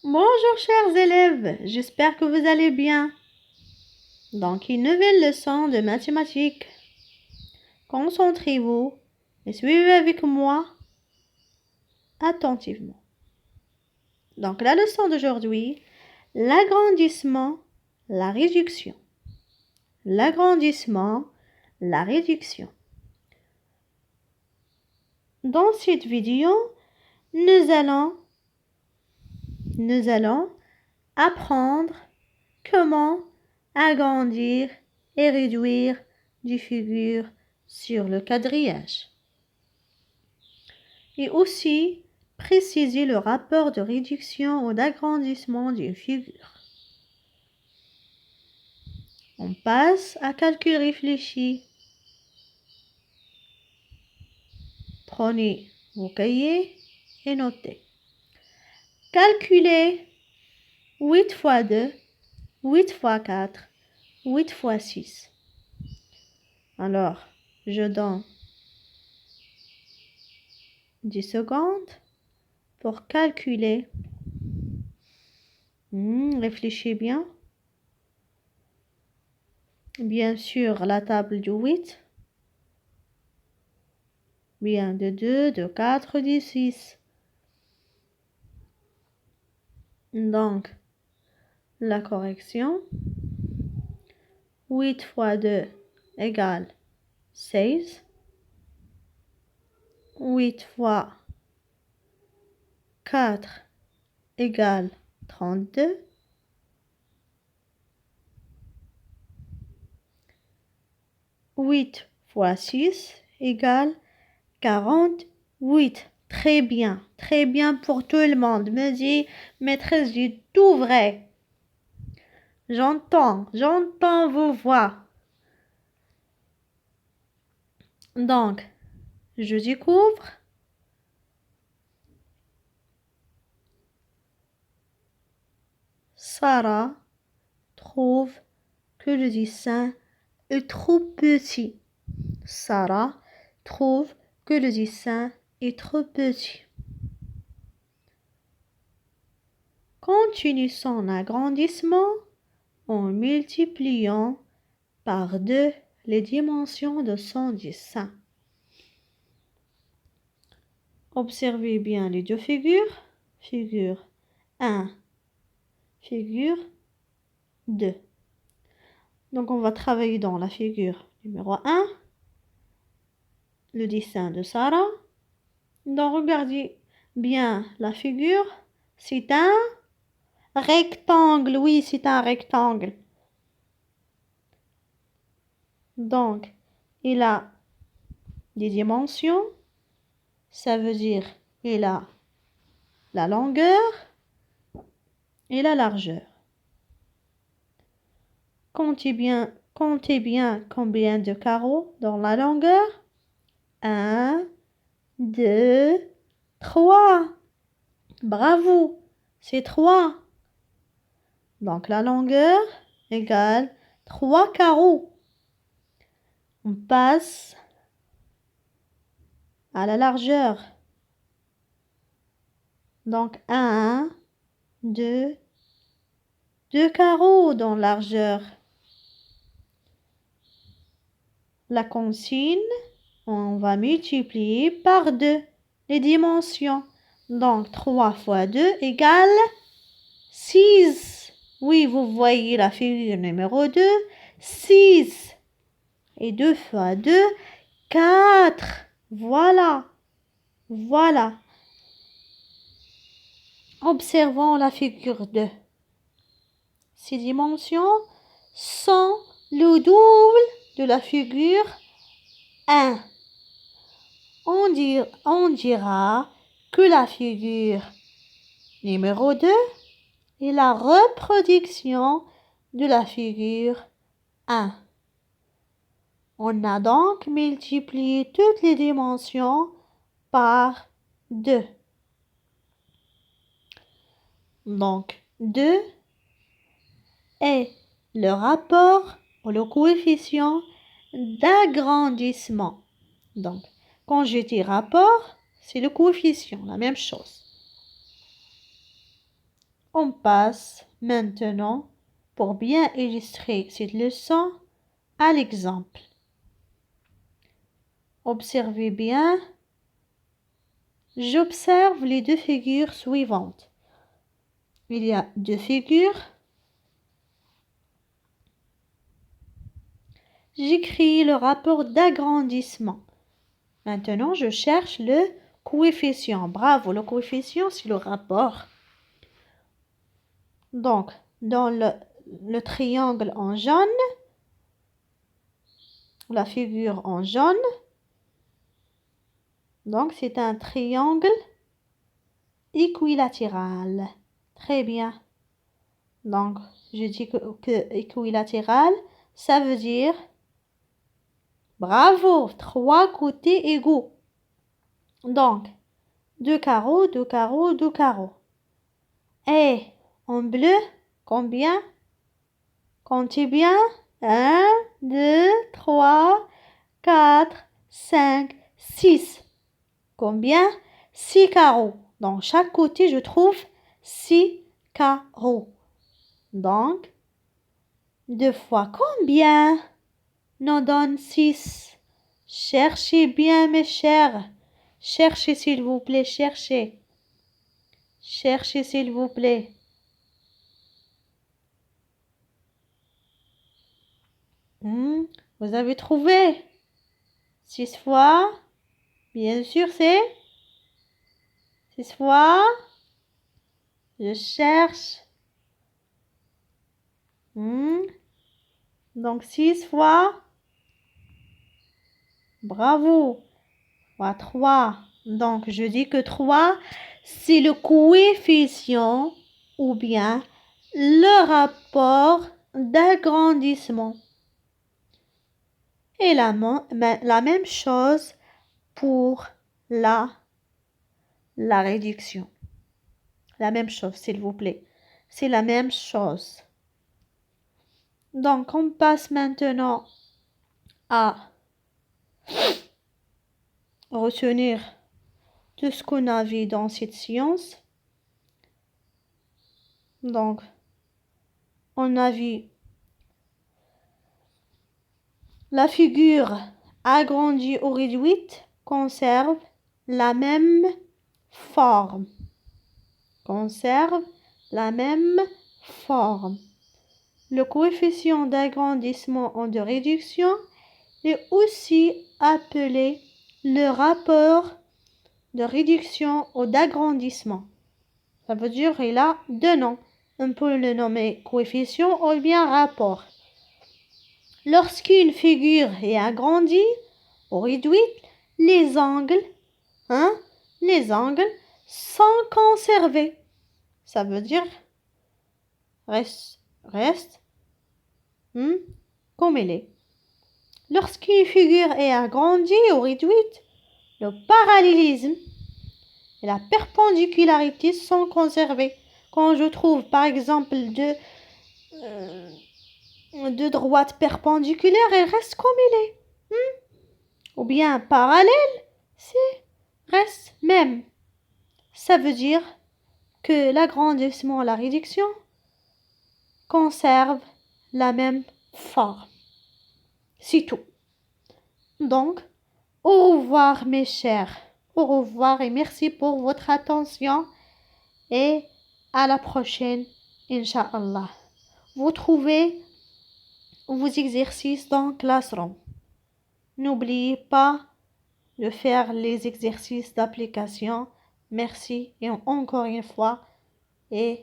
Bonjour chers élèves, j'espère que vous allez bien. Donc, une nouvelle leçon de mathématiques. Concentrez-vous et suivez avec moi attentivement. Donc, la leçon d'aujourd'hui, l'agrandissement, la réduction. L'agrandissement, la réduction. Dans cette vidéo, nous allons apprendre comment agrandir et réduire des figures sur le quadrillage. Et aussi préciser le rapport de réduction ou d'agrandissement d'une figure. On passe à calcul réfléchi. Prenez vos cahiers et notez. Calculez 8 fois 2, 8 fois 4, 8 fois 6. Alors, je donne 10 secondes pour calculer. Réfléchis bien. Bien sûr, la table du 8. Bien, de 2, de 4, de 6. Donc, la correction. 8 fois 2 égale 16. 8 fois 4 égale 32. 8 fois 6 égale 48. Très bien pour tout le monde. Me dit, maîtresse, j'ai tout vrai. J'entends vos voix. Donc, je découvre. Sarah trouve que le dessin est trop petit. Sarah trouve que le dessin est trop petit. Continue son agrandissement en multipliant par 2 les dimensions de son dessin. Observez bien les deux figures. Figure 1, figure 2. Donc, on va travailler dans la figure numéro 1, le dessin de Sarah. Donc, regardez bien la figure. C'est un rectangle. Oui, c'est un rectangle. Donc, il a des dimensions. Ça veut dire il a la longueur et la largeur. Comptez bien combien de carreaux dans la longueur. 1, 2, 3. Bravo, c'est 3. Donc la longueur égale 3 carreaux. On passe à la largeur. Donc 1, 2 carreaux dans la largeur. La consigne, on va multiplier par 2 les dimensions. Donc 3 fois 2 égale 6. Oui, vous voyez la figure numéro 2. 6. Et 2 fois 2, 4. Voilà. Observons la figure 2. Ces dimensions sont le double de la figure 1. On dira que la figure numéro 2 est la reproduction de la figure 1. On a donc multiplié toutes les dimensions par 2. Donc, 2 est le rapport ou le coefficient d'agrandissement. Donc, quand je dis rapport, c'est le coefficient, la même chose. On passe maintenant, pour bien illustrer cette leçon, à l'exemple. Observez bien. J'observe les deux figures suivantes. Il y a deux figures. J'écris le rapport d'agrandissement. Maintenant, je cherche le coefficient. Bravo, le coefficient, c'est le rapport. Donc, dans le triangle en jaune, la figure en jaune, donc c'est un triangle équilatéral. Très bien. Donc, je dis que équilatéral, ça veut dire, bravo, 3 côtés égaux. Donc, 2 carreaux, 2 carreaux, 2 carreaux. Et en bleu, combien? Comptez bien. 1, 2, 3, 4, 5, 6. Combien? 6 carreaux. Dans chaque côté, je trouve 6 carreaux. Donc, 2 fois combien nous donne 6? Cherchez bien, mes chers. Cherchez, s'il vous plaît, cherchez. Cherchez, s'il vous plaît. Vous avez trouvé? 6 fois. Bien sûr, c'est 6 fois. Je cherche. Donc, 6 fois. Bravo. Fois 3. Donc, je dis que 3, c'est le coefficient ou bien le rapport d'agrandissement. Et la même chose pour la réduction. La même chose, s'il vous plaît. C'est la même chose. Donc, on passe maintenant à retenir tout ce qu'on a vu dans cette science. Donc, on a vu la figure agrandie ou réduite conserve la même forme. Conserve la même forme. Le coefficient d'agrandissement ou de réduction est aussi appelé le rapport de réduction ou d'agrandissement. Ça veut dire qu'il a deux noms. On peut le nommer coefficient ou bien rapport. Lorsqu'une figure est agrandie ou réduite, les angles sont conservés. Ça veut dire reste comme elle est. Lorsqu'une figure est agrandie ou réduite, le parallélisme et la perpendicularité sont conservés. Quand je trouve par exemple deux droites perpendiculaires, elles restent comme elle est. Ou bien parallèle, c'est reste même. Ça veut dire que l'agrandissement et la réduction conservent la même forme. C'est tout. Donc, au revoir mes chers. Au revoir et merci pour votre attention. Et à la prochaine, Inch'Allah. Vous trouvez vos exercices dans Classroom. N'oubliez pas de faire les exercices d'application. Merci et encore une fois. Et